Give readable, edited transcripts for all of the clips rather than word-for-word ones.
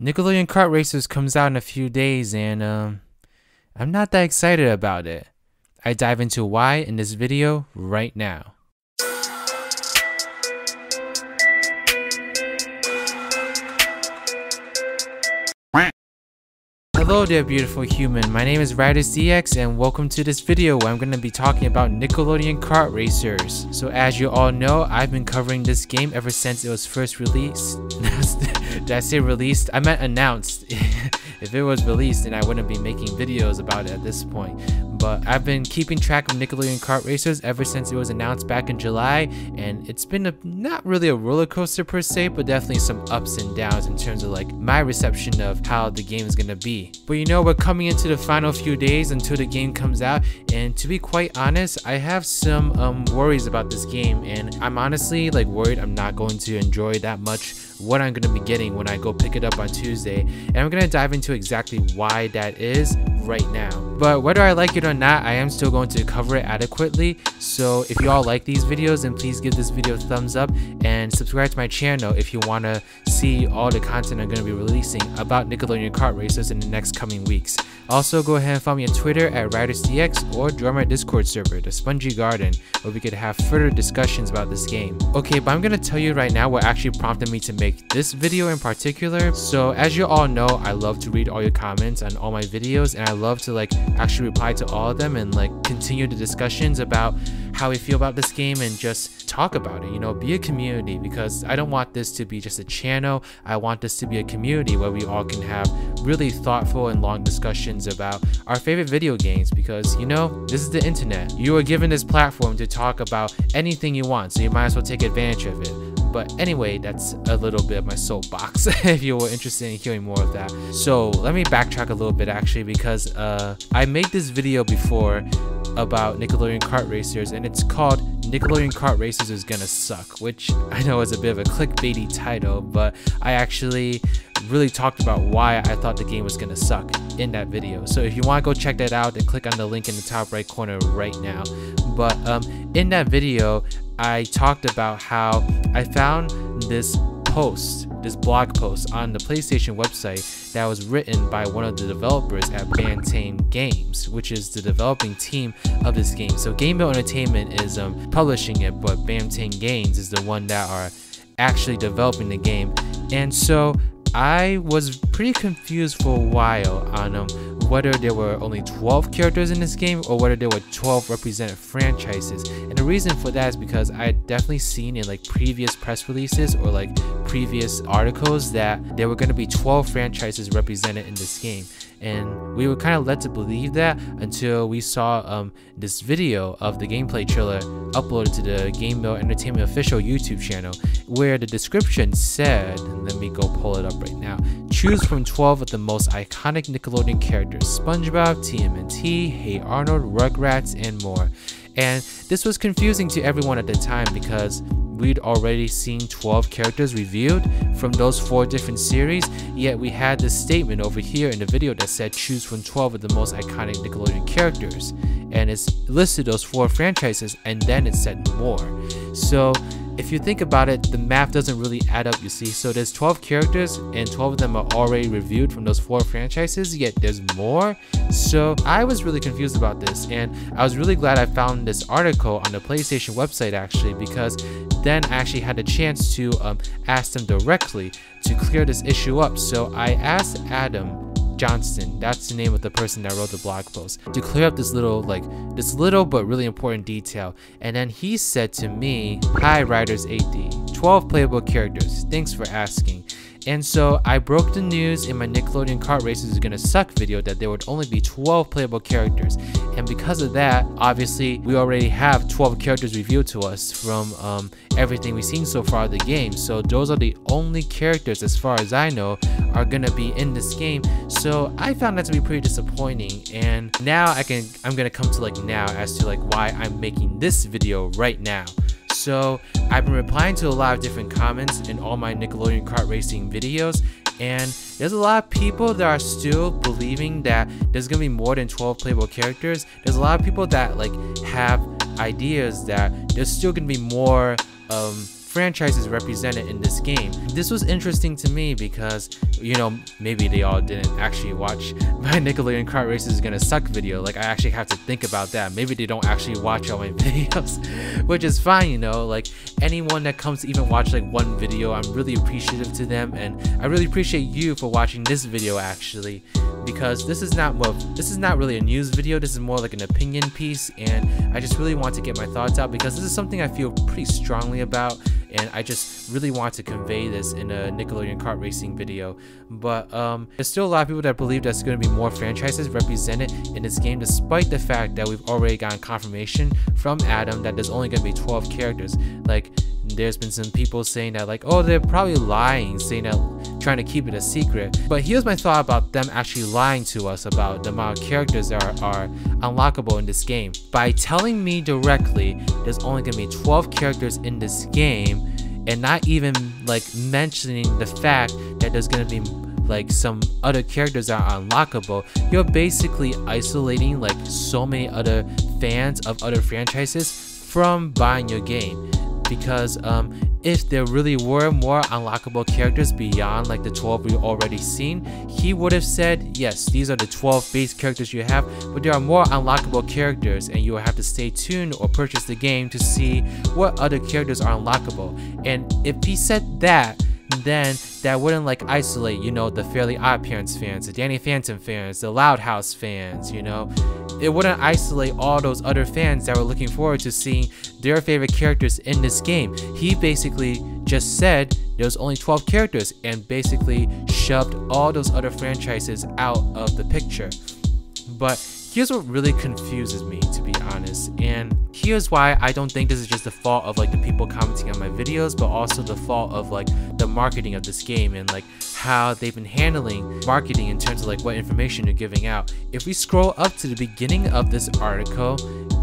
Nickelodeon Kart Racers comes out in a few days and I'm not that excited about it. I dive into why in this video right now. Hello there beautiful human, my name is RidersDX and welcome to this video where I'm going to be talking about Nickelodeon Kart Racers. So as you all know, I've been covering this game ever since it was first released. Did I say released? I meant announced. If it was released then I wouldn't be making videos about it at this point. But I've been keeping track of Nickelodeon Kart Racers ever since it was announced back in July, and it's been not really a roller coaster per se, but definitely some ups and downs in terms of like my reception of how the game is gonna be. But you know, we're coming into the final few days until the game comes out, and to be quite honest, I have some worries about this game, and I'm honestly like worried I'm not going to enjoy that much what I'm going to be getting when I go pick it up on Tuesday, and I'm going to dive into exactly why that is right now. But whether I like it or not, I am still going to cover it adequately. So if you all like these videos, then please give this video a thumbs up and subscribe to my channel if you want to see all the content I'm going to be releasing about Nickelodeon Kart Racers in the next coming weeks. Also, go ahead and follow me on Twitter at RidersDX or join my Discord server, the Spongy Garden, where we could have further discussions about this game. Okay, but I'm going to tell you right now what actually prompted me to make this video in particular. So as you all know, I love to read all your comments on all my videos, and I love to like actually reply to all of them and like continue the discussions about how we feel about this game and just talk about it, you know, be a community, because I don't want this to be just a channel. I want this to be a community where we all can have really thoughtful and long discussions about our favorite video games, because you know, this is the internet. You are given this platform to talk about anything you want, so you might as well take advantage of it. But anyway, that's a little bit of my soapbox if you were interested in hearing more of that. So let me backtrack a little bit actually, because I made this video before about Nickelodeon Kart Racers, and it's called Nickelodeon Kart Racers is Gonna Suck, which I know is a bit of a clickbaity title, but I actually really talked about why I thought the game was gonna suck in that video. So if you want to go check that out, then click on the link in the top right corner right now. But in that video, I talked about how I found this blog post on the PlayStation website that was written by one of the developers at Bantane Games, which is the developing team of this game. So Game Mill Entertainment is publishing it, but Bantane Games is the one that are actually developing the game. And so I was pretty confused for a while on whether there were only 12 characters in this game or whether there were 12 represented franchises. And the reason for that is because I had definitely seen in like previous press releases or like previous articles that there were going to be 12 franchises represented in this game. And we were kind of led to believe that until we saw this video of the gameplay trailer uploaded to the Game Mill Entertainment official YouTube channel, where the description said, let me go pull it up right now, choose from 12 of the most iconic Nickelodeon characters: Spongebob, TMNT, Hey Arnold, Rugrats, and more. And this was confusing to everyone at the time because we'd already seen 12 characters revealed from those 4 different series, yet we had this statement over here in the video that said choose from 12 of the most iconic Nickelodeon characters, and it's listed those 4 franchises and then it said more. So if you think about it, the math doesn't really add up, you see. So there's 12 characters and 12 of them are already reviewed from those 4 franchises, yet there's more. So I was really confused about this, and I was really glad I found this article on the PlayStation website actually, because then I actually had a chance to ask them directly to clear this issue up. So I asked Adam Johnston, that's the name of the person that wrote the blog post, to clear up this little but really important detail. And then he said to me, "Hi Riders 8D, 12 playable characters, thanks for asking." And so I broke the news in my Nickelodeon Kart Racers is Gonna Suck video that there would only be 12 playable characters. And because of that, obviously we already have 12 characters revealed to us from everything we've seen so far of the game. So those are the only characters, as far as I know, are gonna be in this game. So I found that to be pretty disappointing, and now I'm gonna come to like now as to like why I'm making this video right now. So I've been replying to a lot of different comments in all my Nickelodeon Kart Racing videos, and there's a lot of people that are still believing that there's gonna be more than 12 playable characters. There's a lot of people that like have ideas that there's still gonna be more franchises represented in this game. This was interesting to me because, you know, maybe they all didn't actually watch my Nickelodeon Kart Racers is gonna suck video. Like, I actually have to think about that. Maybe they don't actually watch all my videos, which is fine, you know. Like, anyone that comes to even watch like one video, I'm really appreciative to them, and I really appreciate you for watching this video actually, because this is not really a news video. This is more like an opinion piece, and I just really want to get my thoughts out because this is something I feel pretty strongly about, and I just really want to convey this in a Nickelodeon Kart Racing video. But there's still a lot of people that believe there's going to be more franchises represented in this game, despite the fact that we've already gotten confirmation from Adam that there's only going to be 12 characters. Like, there's been some people saying that, like, oh, they're probably lying, saying that, trying to keep it a secret. But here's my thought about them actually lying to us about the amount of characters that are unlockable in this game. By telling me directly there's only gonna be 12 characters in this game, and not even like mentioning the fact that there's gonna be like some other characters that are unlockable, you're basically isolating like so many other fans of other franchises from buying your game. Because if there really were more unlockable characters beyond like the 12 we've already seen, he would have said, yes, these are the 12 base characters you have, but there are more unlockable characters, and you will have to stay tuned or purchase the game to see what other characters are unlockable. And if he said that, then that wouldn't like isolate, you know, the Fairly OddParents fans, the Danny Phantom fans, the Loud House fans, you know. It wouldn't isolate all those other fans that were looking forward to seeing their favorite characters in this game. He basically just said there's only 12 characters and basically shoved all those other franchises out of the picture. But here's what really confuses me, to be honest, and here's why I don't think this is just the fault of like the people commenting on my videos, but also the fault of like the marketing of this game and like how they've been handling marketing in terms of like what information they're giving out. If we scroll up to the beginning of this article,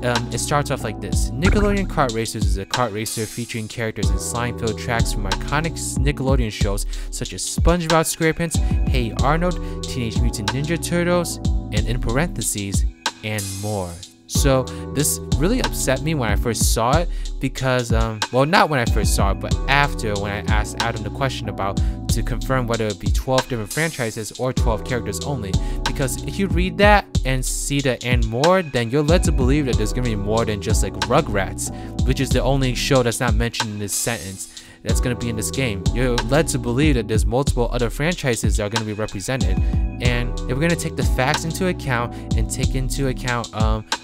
it starts off like this. Nickelodeon Kart Racers is a kart racer featuring characters in slime-filled tracks from iconic Nickelodeon shows such as Spongebob SquarePants, Hey Arnold, Teenage Mutant Ninja Turtles, and in parentheses, and more. So this really upset me when I first saw it because, well, not when I first saw it, but after, when I asked Adam the question about to confirm whether it would be 12 different franchises or 12 characters only. Because if you read that and see the and more, then you're led to believe that there's gonna be more than just like Rugrats, which is the only show that's not mentioned in this sentence that's going to be in this game. You're led to believe that there's multiple other franchises that are going to be represented. And if we're going to take the facts into account and take into account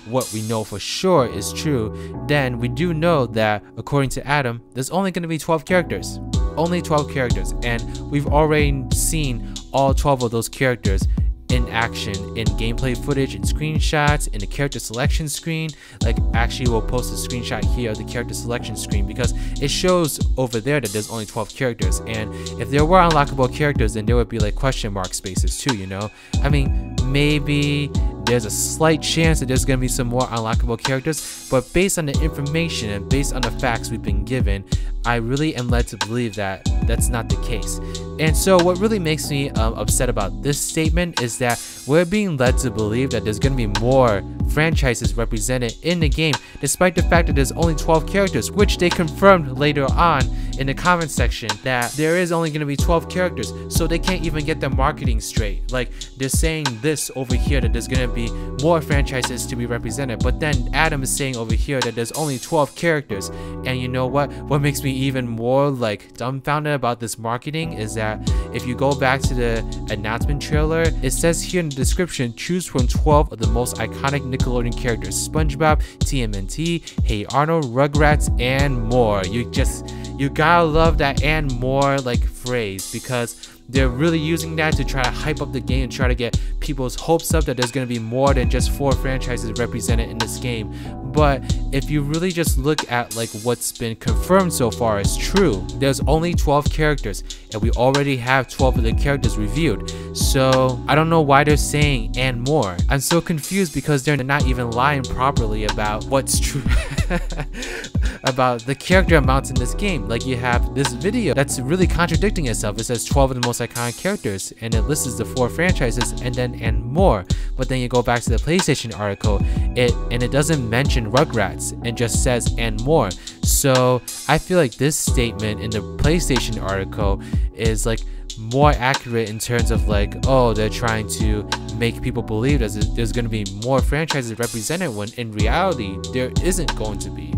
what we know for sure is true, then we do know that, according to Adam, there's only going to be 12 characters. Only 12 characters. And we've already seen all 12 of those characters in action, in gameplay footage, in screenshots, in the character selection screen. Like, actually we'll post a screenshot here of the character selection screen because it shows over there that there's only 12 characters, and if there were unlockable characters, then there would be like question mark spaces too, you know. I mean, maybe there's a slight chance that there's gonna be some more unlockable characters, but based on the information and based on the facts we've been given, I really am led to believe that that's not the case. And so what really makes me upset about this statement is that we're being led to believe that there's going to be more franchises represented in the game, despite the fact that there's only 12 characters, which they confirmed later on in the comment section that there is only going to be 12 characters. So they can't even get their marketing straight. Like, they're saying this over here that there's going to be more franchises to be represented, but then Adam is saying over here that there's only 12 characters. And you know what makes me even more like dumbfounded about this marketing is that if you go back to the announcement trailer, it says here in the description, choose from 12 of the most iconic Nickelodeon characters: SpongeBob, TMNT, Hey Arnold, Rugrats, and more. You gotta love that "and more" like phrase, because they're really using that to try to hype up the game and try to get people's hopes up that there's going to be more than just 4 franchises represented in this game. But if you really just look at like what's been confirmed so far as true, there's only 12 characters, and we already have 12 of the characters reviewed. So I don't know why they're saying "and more." I'm so confused because they're not even lying properly about what's true about the character amounts in this game. Like, you have this video that's really contradicting itself. It says 12 of the most most iconic characters, and it lists the 4 franchises and more. But then you go back to the PlayStation article, it doesn't mention Rugrats, and just says and more. So I feel like this statement in the PlayStation article is like more accurate in terms of like, oh, they're trying to make people believe that there's going to be more franchises represented, when in reality there isn't going to be.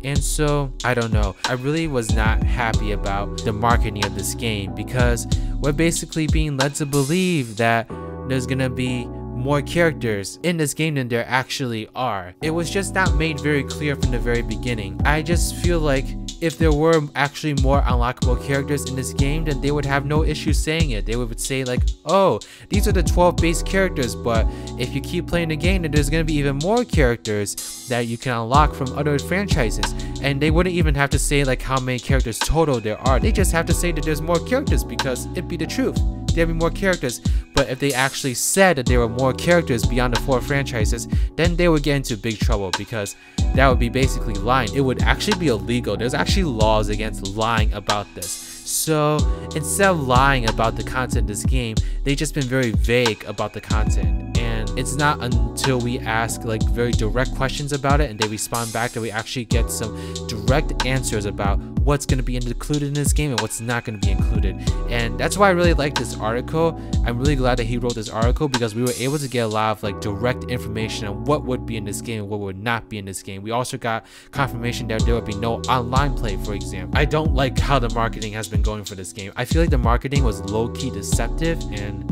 And so I don't know, I really was not happy about the marketing of this game, because we're basically being led to believe that there's gonna be more characters in this game than there actually are. It was just not made very clear from the very beginning. I just feel like if there were actually more unlockable characters in this game, then they would have no issue saying it. They would say like, oh, these are the 12 base characters, but if you keep playing the game, then there's going to be even more characters that you can unlock from other franchises. And they wouldn't even have to say like how many characters total there are. They just have to say that there's more characters, because it'd be the truth. There'd be more characters. But if they actually said that there were more characters beyond the 4 franchises, then they would get into big trouble, because that would be basically lying. It would actually be illegal. There's actually laws against lying about this. So instead of lying about the content of this game, they've just been very vague about the content. And it's not until we ask like very direct questions about it and they respond back that we actually get some direct answers about what's going to be included in this game and what's not going to be included. And that's why I really like this article. I'm really glad that he wrote this article, because we were able to get a lot of like direct information on what would be in this game and what would not be in this game. We also got confirmation that there would be no online play, for example. I don't like how the marketing has been going for this game. I feel like the marketing was low-key deceptive, and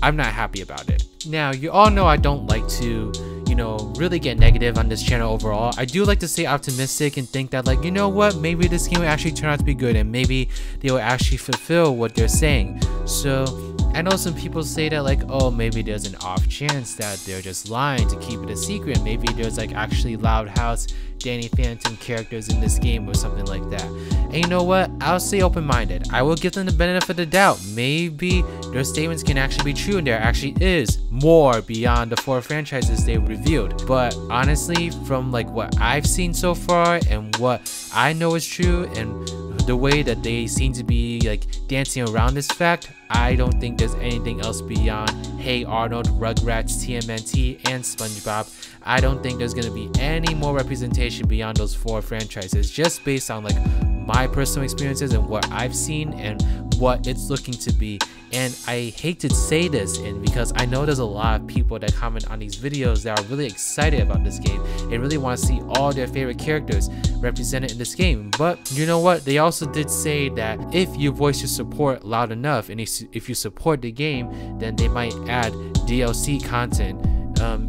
I'm not happy about it. Now, you all know I don't like to, you know, really get negative on this channel overall. I do like to stay optimistic and think that, like, you know what, maybe this game will actually turn out to be good, and maybe they will actually fulfill what they're saying. So I know some people say that like, oh, maybe there's an off chance that they're just lying to keep it a secret. Maybe there's like actually Loud House, Danny Phantom characters in this game or something like that. And you know what? I'll stay open-minded. I will give them the benefit of the doubt. Maybe their statements can actually be true and there actually is more beyond the 4 franchises they revealed. But honestly, from like what I've seen so far and what I know is true and the way that they seem to be like dancing around this fact, I don't think there's anything else beyond Hey Arnold, Rugrats, TMNT, and Spongebob. I don't think there's going to be any more representation beyond those 4 franchises, just based on like my personal experiences and what I've seen and what it's looking to be. And I hate to say this, and because I know there's a lot of people that comment on these videos that are really excited about this game and really want to see all their favorite characters represented in this game. But you know what? They also did say that if you voice your support loud enough and if you support the game, then they might add DLC content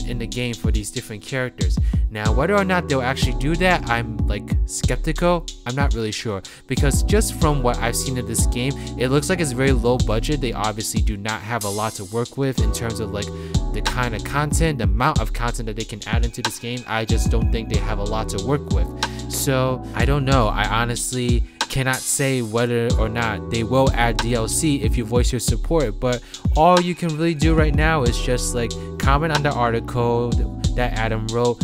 in the game for these different characters. Now, whether or not they'll actually do that, I'm like skeptical. I'm not really sure, because just from what I've seen of this game, it looks like it's very low budget. They obviously do not have a lot to work with in terms of like the kind of content, the amount of content that they can add into this game. I just don't think they have a lot to work with. So I don't know. I honestly cannot say whether or not they will add DLC if you voice your support, but all you can really do right now is just like comment on the article that Adam wrote.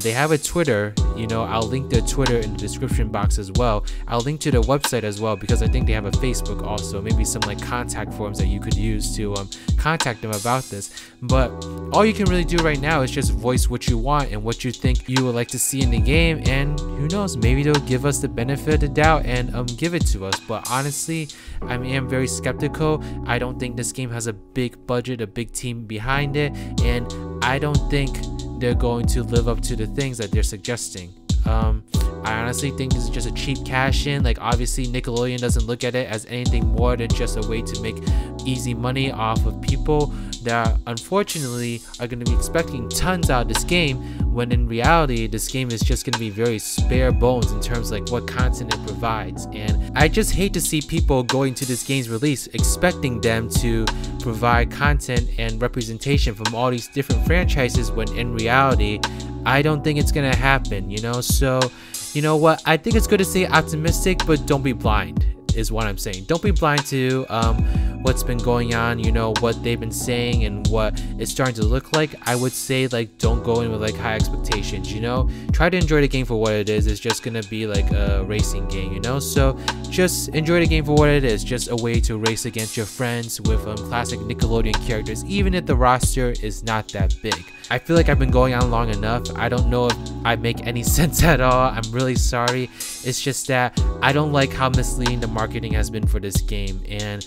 They have a Twitter, you know, I'll link their Twitter in the description box as well. I'll link to their website as well, because I think they have a Facebook also, maybe some like contact forms that you could use to contact them about this. But all you can really do right now is just voice what you want and what you think you would like to see in the game, and who knows, maybe they'll give us the benefit of the doubt and give it to us. But honestly, I am very skeptical. I don't think this game has a big budget, a big team behind it, and I don't think they're going to live up to the things that they're suggesting. I honestly think this is just a cheap cash in. Like, obviously Nickelodeon doesn't look at it as anything more than just a way to make easy money off of people that unfortunately are going to be expecting tons out of this game, when in reality this game is just going to be very spare bones in terms of like what content it provides. And I just hate to see people going to this game's release expecting them to provide content and representation from all these different franchises, when in reality I don't think it's gonna happen, you know. So you know what, I think it's good to stay optimistic, but don't be blind. is what I'm saying. Don't be blind to what's been going on, you know, what they've been saying and what it's starting to look like. I would say, like, don't go in with like high expectations, you know. Try to enjoy the game for what it is. It's just gonna be like a racing game, you know. So just enjoy the game for what it is, just a way to race against your friends with classic Nickelodeon characters, even if the roster is not that big. I feel like I've been going on long enough. I don't know if I make any sense at all. I'm really sorry. It's just that I don't like how misleading the marketing has been for this game, and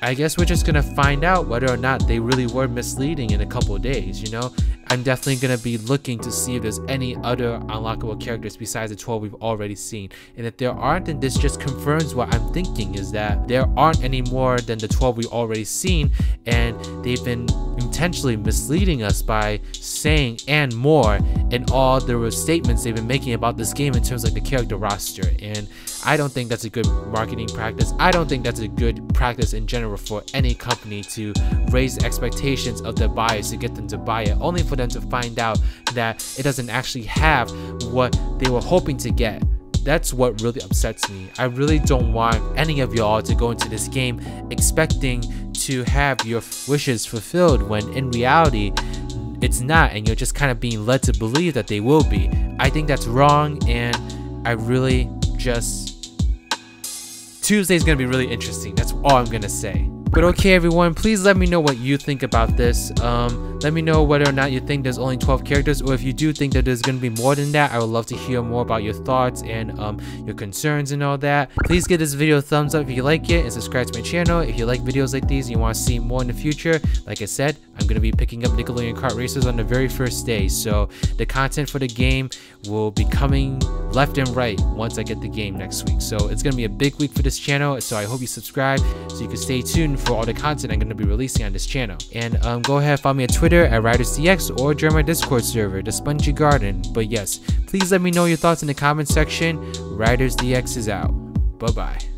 I guess we're just gonna find out whether or not they really were misleading in a couple of days, you know. I'm definitely gonna be looking to see if there's any other unlockable characters besides the 12 we've already seen, and if there aren't, then this just confirms what I'm thinking, is that there aren't any more than the 12 we've already seen, and they've been intentionally misleading us by saying and more in all the statements they've been making about this game in terms of like the character roster. And I don't think that's a good marketing practice. I don't think that's a good practice in general for any company, to raise the expectations of their buyers to get them to buy it, only for them to find out that it doesn't actually have what they were hoping to get. That's what really upsets me. I really don't want any of y'all to go into this game expecting to have your wishes fulfilled when in reality it's not, and you're just kind of being led to believe that they will be. I think that's wrong, and I really just... Tuesday's gonna be really interesting. That's all I'm gonna say. But okay, everyone, please let me know what you think about this. Let me know whether or not you think there's only 12 characters, or if you do think that there's going to be more than that. I would love to hear more about your thoughts and your concerns and all that. Please give this video a thumbs up if you like it, and subscribe to my channel if you like videos like these and you want to see more in the future. Like I said, I'm going to be picking up Nickelodeon Kart Racers on the very first day, so the content for the game will be coming left and right once I get the game next week. So it's going to be a big week for this channel, so I hope you subscribe so you can stay tuned for all the content I'm going to be releasing on this channel. And go ahead, follow me on Twitter at RidersDX, or join my Discord server, the Spongy Garden. But yes, please let me know your thoughts in the comment section. RidersDX is out. Bye bye.